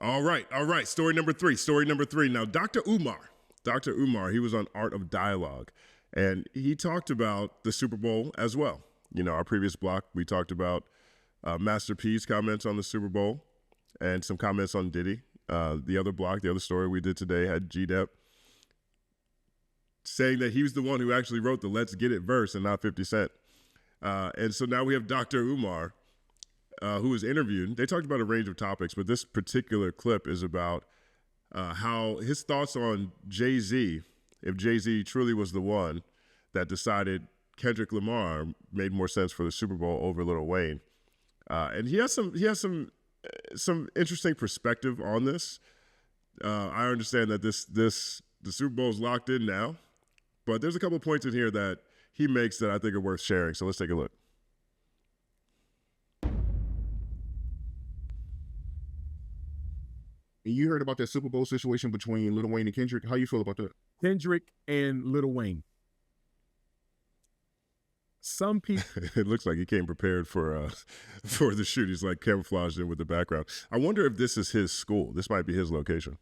All right. Story number three. Now, Dr. Umar, he was on Art of Dialogue, and he talked about the Super Bowl as well. You know, our previous block, we talked about Master P's comments on the Super Bowl and some comments on Diddy. The other block, the other story we did today had G-Dep saying that he was the one who actually wrote the Let's Get It verse and not 50 Cent. And so now we have Dr. Umar, who was interviewed. They talked about a range of topics, but this particular clip is about how his thoughts on Jay-Z, if Jay-Z truly was the one that decided Kendrick Lamar made more sense for the Super Bowl over Lil Wayne. And he has some interesting perspective on this. I understand that the Super Bowl is locked in now, but there's a couple of points in here that he makes that I think are worth sharing. So let's take a look. You heard about that Super Bowl situation between Lil Wayne and Kendrick. How you feel about that? Kendrick and Lil Wayne. Some people. It looks like he came prepared for the shoot. He's like camouflaged in with the background. I wonder if this is his school. This might be his location.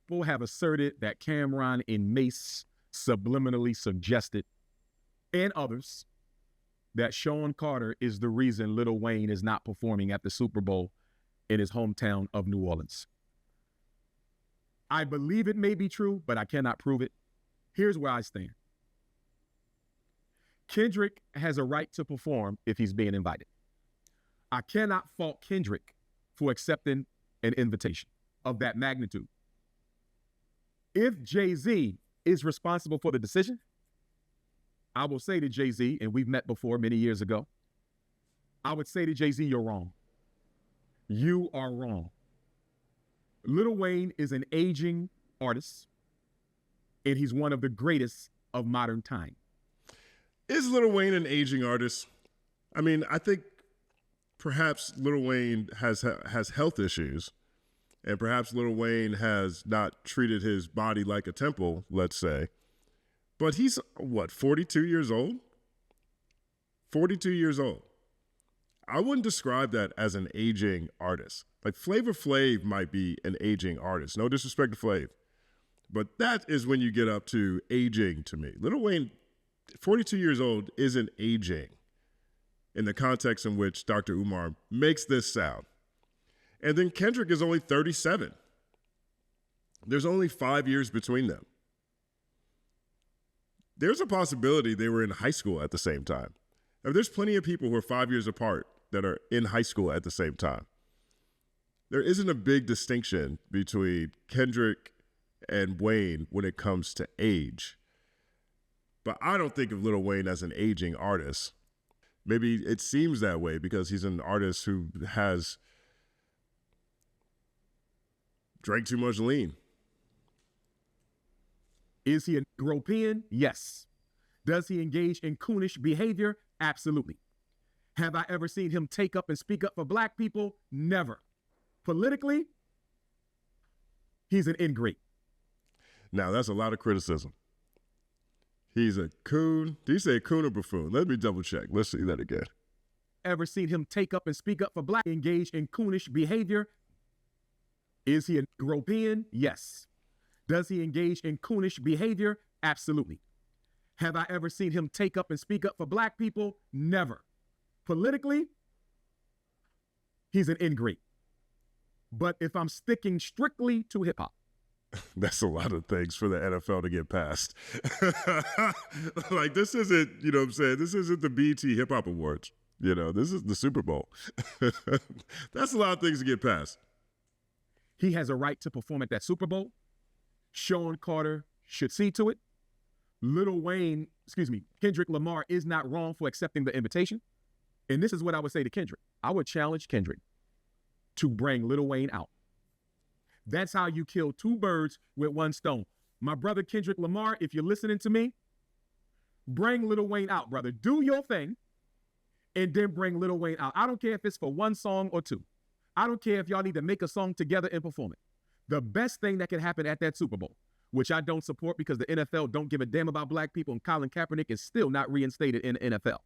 People have asserted that Cameron and Mace subliminally suggested, and others, that Shawn Carter is the reason Lil Wayne is not performing at the Super Bowl in his hometown of New Orleans. I believe it may be true, but I cannot prove it. Here's where I stand. Kendrick has a right to perform if he's being invited. I cannot fault Kendrick for accepting an invitation of that magnitude. If Jay-Z is responsible for the decision, I will say to Jay-Z, and we've met before many years ago, I would say to Jay-Z, you're wrong. You are wrong. Lil Wayne is an aging artist, and he's one of the greatest of modern time. Is Lil Wayne an aging artist? I mean, I think perhaps Lil Wayne has health issues, and perhaps Lil Wayne has not treated his body like a temple, let's say. But he's, 42 years old? 42 years old. I wouldn't describe that as an aging artist. Like Flavor Flav might be an aging artist. No disrespect to Flav. But that is when you get up to aging to me. Lil Wayne, 42 years old, isn't aging in the context in which Dr. Umar makes this sound. And then Kendrick is only 37. There's only 5 years between them. There's a possibility they were in high school at the same time. Now, there's plenty of people who are 5 years apart that are in high school at the same time. There isn't a big distinction between Kendrick and Wayne when it comes to age. But I don't think of Lil Wayne as an aging artist. Maybe it seems that way because he's an artist who has drank too much lean. Is he a European? Yes. Does he engage in coonish behavior? Absolutely. Have I ever seen him take up and speak up for black people? Never. Politically, he's an ingrate. Now, that's a lot of criticism. He's a coon. Did you say coon or buffoon? Let me double check. Let's see that again. Ever seen him take up and speak up for black, engage in coonish behavior? Is he a European? Yes. Does he engage in coonish behavior? Absolutely. Have I ever seen him take up and speak up for black people? Never. Politically, he's an ingrate. But if I'm sticking strictly to hip hop, that's a lot of things for the NFL to get past. Like, this isn't, you know what I'm saying? This isn't the BET Hip Hop Awards. You know, this is the Super Bowl. That's a lot of things to get past. He has a right to perform at that Super Bowl. Shawn Carter should see to it. Kendrick Lamar is not wrong for accepting the invitation. And this is what I would say to Kendrick. I would challenge Kendrick to bring Lil Wayne out. That's how you kill two birds with one stone. My brother Kendrick Lamar, if you're listening to me, bring Lil Wayne out, brother. Do your thing and then bring Lil Wayne out. I don't care if it's for one song or two. I don't care if y'all need to make a song together and perform it. The best thing that can happen at that Super Bowl, which I don't support because the NFL don't give a damn about black people and Colin Kaepernick is still not reinstated in the NFL.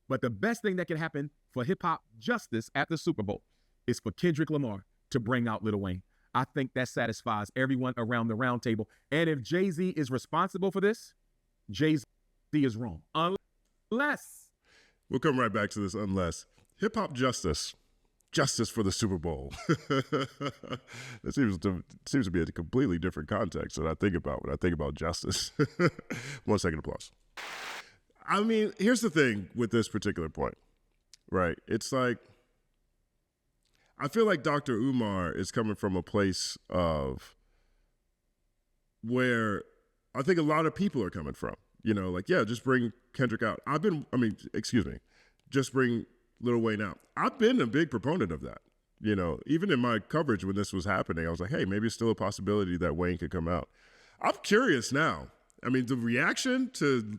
But the best thing that can happen for hip hop justice at the Super Bowl is for Kendrick Lamar to bring out Lil Wayne. I think that satisfies everyone around the round table. And if Jay-Z is responsible for this, Jay-Z is wrong. Unless. We'll come right back to this unless. Hip-hop justice. Justice for the Super Bowl. That seems to be a completely different context than I think about when I think about justice. 1 second applause. I mean, here's the thing with this particular point, right? It's like, I feel like Dr. Umar is coming from a place of where I think a lot of people are coming from. You know, like, yeah, just bring Kendrick out. Just bring Lil Wayne out. I've been a big proponent of that. You know, even in my coverage when this was happening, I was like, hey, maybe it's still a possibility that Wayne could come out. I'm curious now. I mean, the reaction to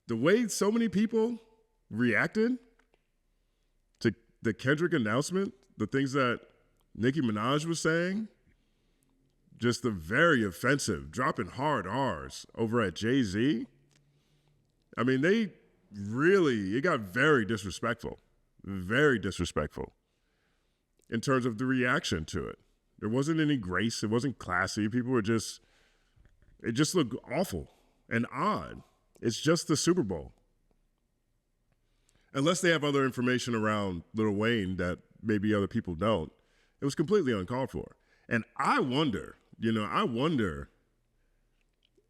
the way so many people reacted to the Kendrick announcement, the things that Nicki Minaj was saying, just the very offensive, dropping hard R's over at Jay-Z. I mean, it got very disrespectful in terms of the reaction to it. There wasn't any grace. It wasn't classy. People were it just looked awful and odd. It's just the Super Bowl. Unless they have other information around Lil Wayne that maybe other people don't, it was completely uncalled for. And I wonder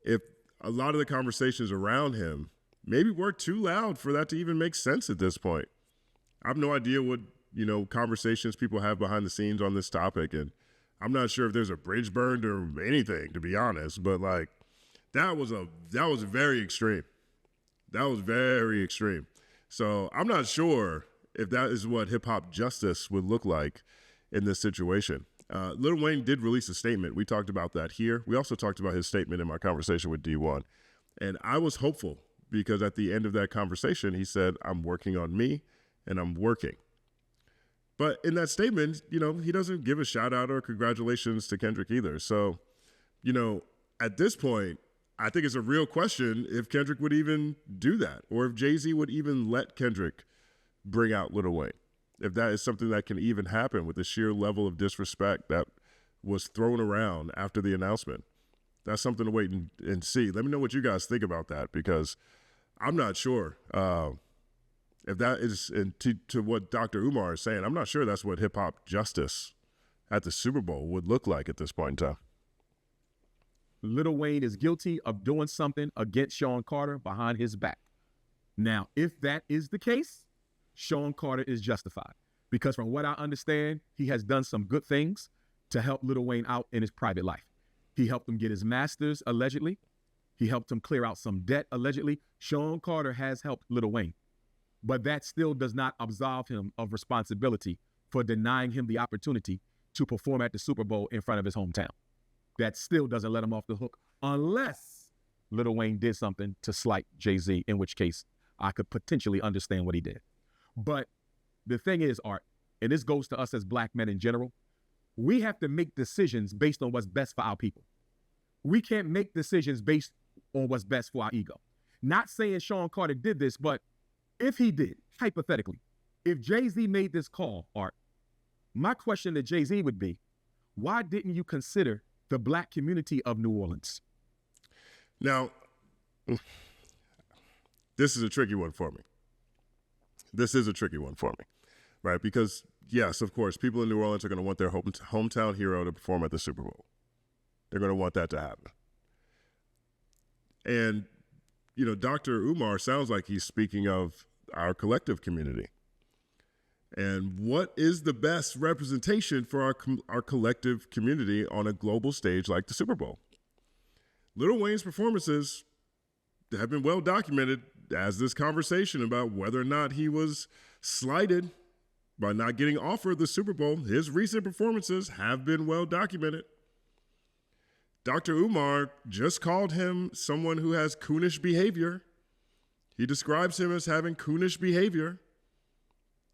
if a lot of the conversations around him maybe weren't too loud for that to even make sense at this point. I have no idea what, conversations people have behind the scenes on this topic. And I'm not sure if there's a bridge burned or anything, to be honest, but like, that was very extreme. That was very extreme. So I'm not sure if that is what hip hop justice would look like in this situation. Lil Wayne did release a statement. We talked about that here. We also talked about his statement in my conversation with D1. And I was hopeful because at the end of that conversation, he said, I'm working on me and I'm working. But in that statement, he doesn't give a shout out or congratulations to Kendrick either. So, at this point, I think it's a real question if Kendrick would even do that or if Jay-Z would even let Kendrick bring out Lil Wayne. If that is something that can even happen with the sheer level of disrespect that was thrown around after the announcement. That's something to wait and see. Let me know what you guys think about that because I'm not sure if that is, and to what Dr. Umar is saying, I'm not sure that's what hip-hop justice at the Super Bowl would look like at this point in time. Lil Wayne is guilty of doing something against Shawn Carter behind his back. Now, if that is the case, Shawn Carter is justified because from what I understand, he has done some good things to help Lil Wayne out in his private life. He helped him get his master's, allegedly. He helped him clear out some debt, allegedly. Shawn Carter has helped Lil Wayne, but that still does not absolve him of responsibility for denying him the opportunity to perform at the Super Bowl in front of his hometown. That still doesn't let him off the hook unless Lil Wayne did something to slight Jay-Z, in which case I could potentially understand what he did. But the thing is, Art, and this goes to us as black men in general, we have to make decisions based on what's best for our people. We can't make decisions based on what's best for our ego. Not saying Shawn Carter did this, but if he did, hypothetically, if Jay-Z made this call, Art, my question to Jay-Z would be, why didn't you consider the black community of New Orleans? Now, this is a tricky one for me. Right? Because, yes, of course, people in New Orleans are going to want their hometown hero to perform at the Super Bowl. They're going to want that to happen. And, Dr. Umar sounds like he's speaking of our collective community. And what is the best representation for our collective community on a global stage like the Super Bowl? Lil Wayne's performances have been well documented as this conversation about whether or not he was slighted by not getting offered the Super Bowl. His recent performances have been well documented. Dr. Umar just called him someone who has coonish behavior. He describes him as having coonish behavior.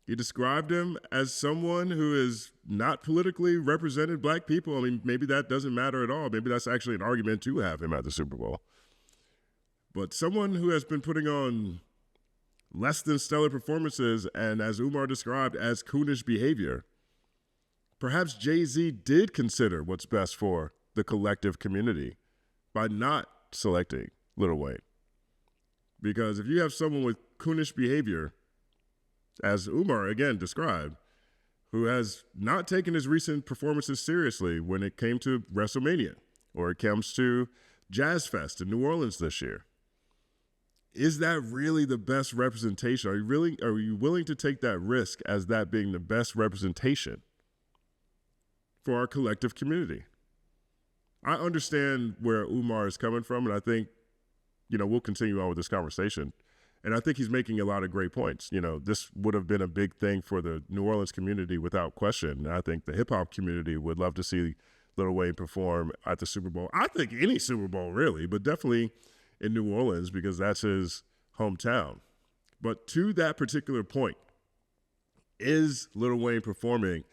He described him as someone who is not politically represented black people. I mean, maybe that doesn't matter at all. Maybe that's actually an argument to have him at the Super Bowl. But someone who has been putting on less than stellar performances and, as Umar described, as coonish behavior, perhaps Jay-Z did consider what's best for the collective community by not selecting Lil Wayne. Because if you have someone with coonish behavior, as Umar again described, who has not taken his recent performances seriously when it came to WrestleMania or it comes to Jazz Fest in New Orleans this year, is that really the best representation? Are you willing to take that risk as that being the best representation for our collective community? I understand where Umar is coming from, and I think, we'll continue on with this conversation. And I think he's making a lot of great points. This would have been a big thing for the New Orleans community without question. And I think the hip hop community would love to see Lil Wayne perform at the Super Bowl. I think any Super Bowl really, but definitely in New Orleans because that's his hometown. But to that particular point, is Lil Wayne performing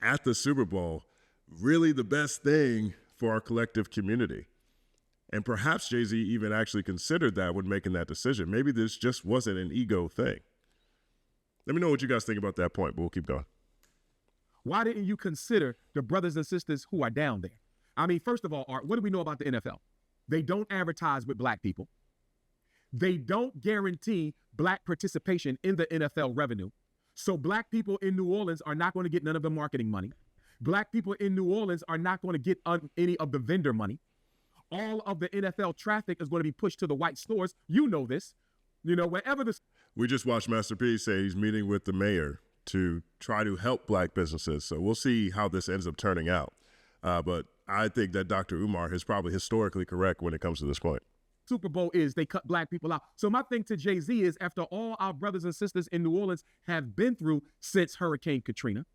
at the Super Bowl really the best thing for our collective community? And perhaps Jay-Z even actually considered that when making that decision. Maybe this just wasn't an ego thing. Let me know what you guys think about that point, but we'll keep going. Why didn't you consider the brothers and sisters who are down there? I mean, first of all, Art, what do we know about the NFL? They don't advertise with black people. They don't guarantee black participation in the NFL revenue. So black people in New Orleans are not going to get none of the marketing money. Black people in New Orleans are not going to get any of the vendor money. All of the NFL traffic is going to be pushed to the white stores. You know this. Wherever this. We just watched Master P say he's meeting with the mayor to try to help black businesses. So we'll see how this ends up turning out. But I think that Dr. Umar is probably historically correct when it comes to this point. Super Bowl is they cut black people out. So my thing to Jay-Z is, after all our brothers and sisters in New Orleans have been through since Hurricane Katrina,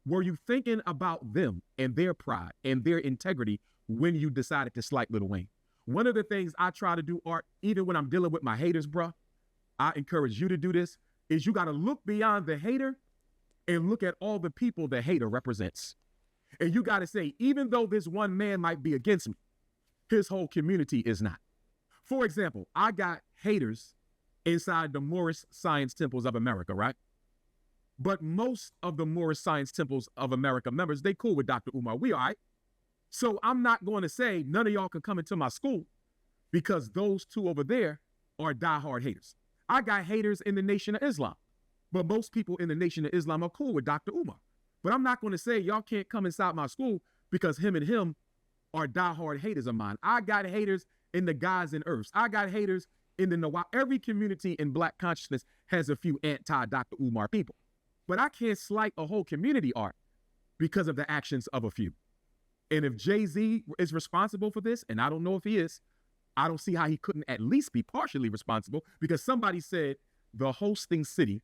were you thinking about them and their pride and their integrity when you decided to slight Lil Wayne? One of the things I try to do, Art, even when I'm dealing with my haters, bruh, I encourage you to do this, is you got to look beyond the hater and look at all the people the hater represents. And you got to say, even though this one man might be against me, his whole community is not. For example, I got haters inside the Moorish Science Temples of America, right? But most of the Moorish Science Temples of America members, they cool with Dr. Umar. We all right. So I'm not going to say none of y'all can come into my school because those two over there are diehard haters. I got haters in the Nation of Islam, but most people in the Nation of Islam are cool with Dr. Umar. But I'm not going to say y'all can't come inside my school because him and him are diehard haters of mine. I got haters in the Guys and Earths. I got haters in the Nawab. Every community in black consciousness has a few anti-Dr. Umar people. But I can't slight a whole community, Art, because of the actions of a few. And if Jay-Z is responsible for this, and I don't know if he is, I don't see how he couldn't at least be partially responsible, because somebody said the hosting city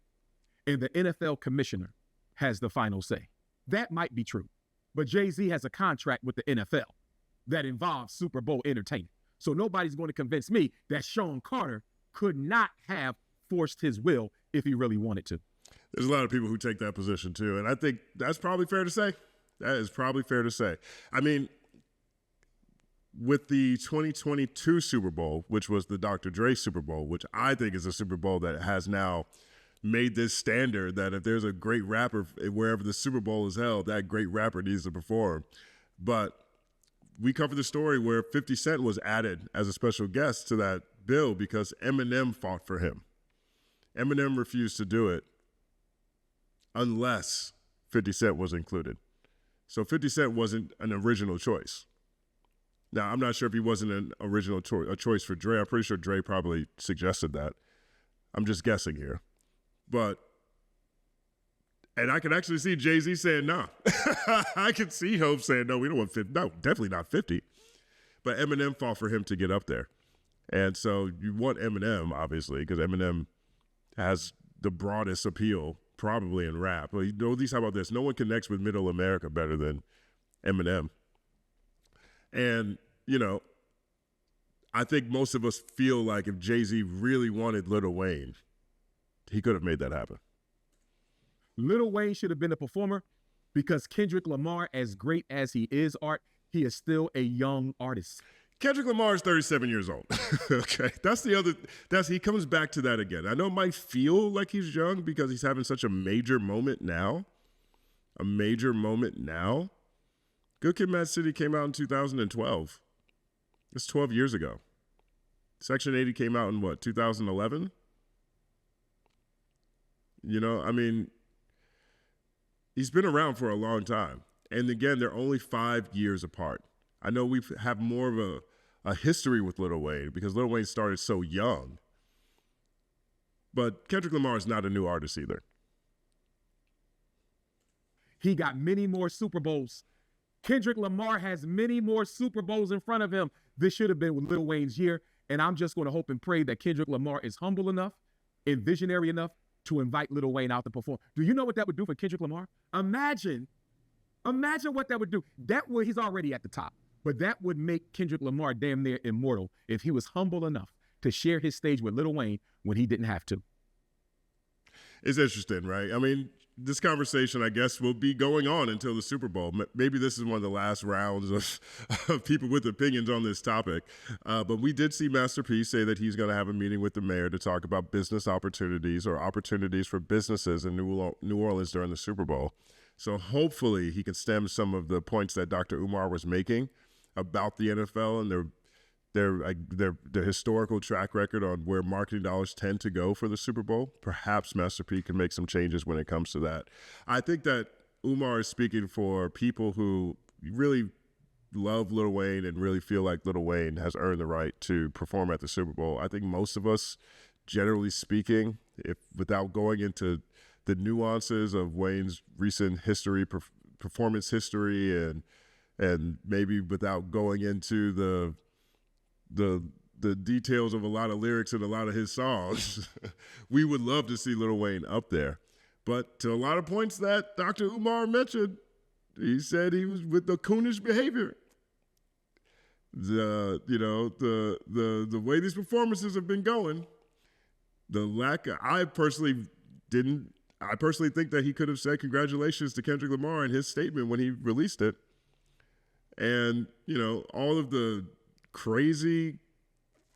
and the NFL commissioner has the final say. That might be true. But Jay-Z has a contract with the NFL that involves Super Bowl entertainment. So nobody's going to convince me that Shawn Carter could not have forced his will if he really wanted to. There's a lot of people who take that position too. And I think that's probably fair to say. That is probably fair to say. I mean, with the 2022 Super Bowl, which was the Dr. Dre Super Bowl, which I think is a Super Bowl that has now made this standard that if there's a great rapper wherever the Super Bowl is held, that great rapper needs to perform. But we covered the story where 50 Cent was added as a special guest to that bill because Eminem fought for him. Eminem refused to do it unless 50 Cent was included. So 50 Cent wasn't an original choice. Now, I'm not sure if he wasn't an original choice for Dre. I'm pretty sure Dre probably suggested that. I'm just guessing here. And I can actually see Jay-Z saying no. I can see Hope saying, no, we don't want 50. No, definitely not 50. But Eminem fought for him to get up there. And so you want Eminem, obviously, because Eminem has the broadest appeal probably in rap. But at least how about this? No one connects with middle America better than Eminem. And, I think most of us feel like if Jay-Z really wanted Lil Wayne, he could have made that happen. Lil Wayne should have been a performer because Kendrick Lamar, as great as he is, Art, he is still a young artist. Kendrick Lamar is 37 years old. Okay. He comes back to that again. I know it might feel like he's young because he's having such a major moment now. a major moment now. Good Kid, Mad City came out in 2012. It's 12 years ago. Section 80 came out in what, 2011? You know, I mean, he's been around for a long time. And again, they're only 5 years apart. I know we have more of a history with Lil Wayne because Lil Wayne started so young. But Kendrick Lamar is not a new artist either. He got many more Super Bowls. Kendrick Lamar has many more Super Bowls in front of him. This should have been Lil Wayne's year. And I'm just going to hope and pray that Kendrick Lamar is humble enough and visionary enough to invite Lil Wayne out to perform. Do you know what that would do for Kendrick Lamar? Imagine what that would do. He's already at the top. But that would make Kendrick Lamar damn near immortal if he was humble enough to share his stage with Lil Wayne when he didn't have to. It's interesting, right? I mean, this conversation, I guess, will be going on until the Super Bowl. Maybe this is one of the last rounds of people with opinions on this topic. But we did see Master P say that he's going to have a meeting with the mayor to talk about business opportunities or opportunities for businesses in New Orleans during the Super Bowl. So hopefully he can stem some of the points that Dr. Umar was making about the NFL and their historical track record on where marketing dollars tend to go for the Super Bowl. Perhaps Master P can make some changes when it comes to that. I think that Umar is speaking for people who really love Lil Wayne and really feel like Lil Wayne has earned the right to perform at the Super Bowl. I think most of us, generally speaking, if without going into the nuances of Wayne's recent history, performance history, and maybe without going into the details of a lot of lyrics in a lot of his songs, we would love to see Lil Wayne up there. But to a lot of points that Dr. Umar mentioned, he said he was with the coonish behavior. The way these performances have been going, I personally think that he could have said congratulations to Kendrick Lamar in his statement when he released it. And, all of the crazy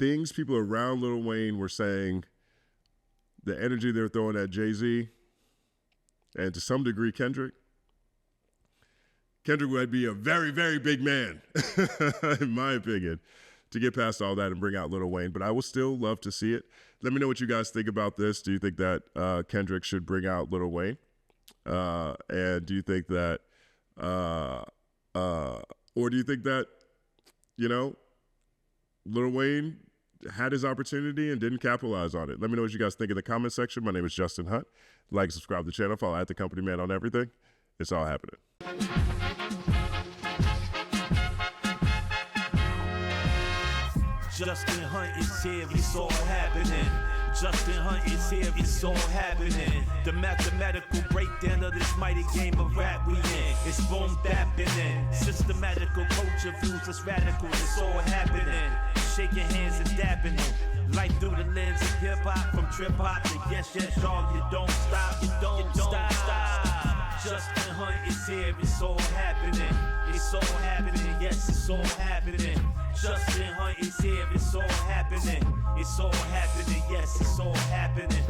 things people around Lil Wayne were saying, the energy they're throwing at Jay-Z, and to some degree Kendrick would be a very, very big man, in my opinion, to get past all that and bring out Lil Wayne. But I will still love to see it. Let me know what you guys think about this. Do you think that Kendrick should bring out Lil Wayne? And do you think that, or do you think that, Lil Wayne had his opportunity and didn't capitalize on it? Let me know what you guys think in the comment section. My name is Justin Hunt. Like and subscribe to the channel. Follow @thecompanyman on everything. It's all happening. Justin Hunt is here, it's all happening. Justin Hunt is here, it's all happening. The mathematical breakdown of this mighty game of rap we in. It's boom bapping. Systematical culture views us radical, it's all happening. Shaking hands and dapping it. Life through the lens of hip hop, from trip hop to yes, y'all, you don't stop, you don't stop. Justin Hunt is here, it's all happening. It's all happening, yes, it's all happening. Justin Hunt is here, it's all happening. It's all happening, yes, it's all happening.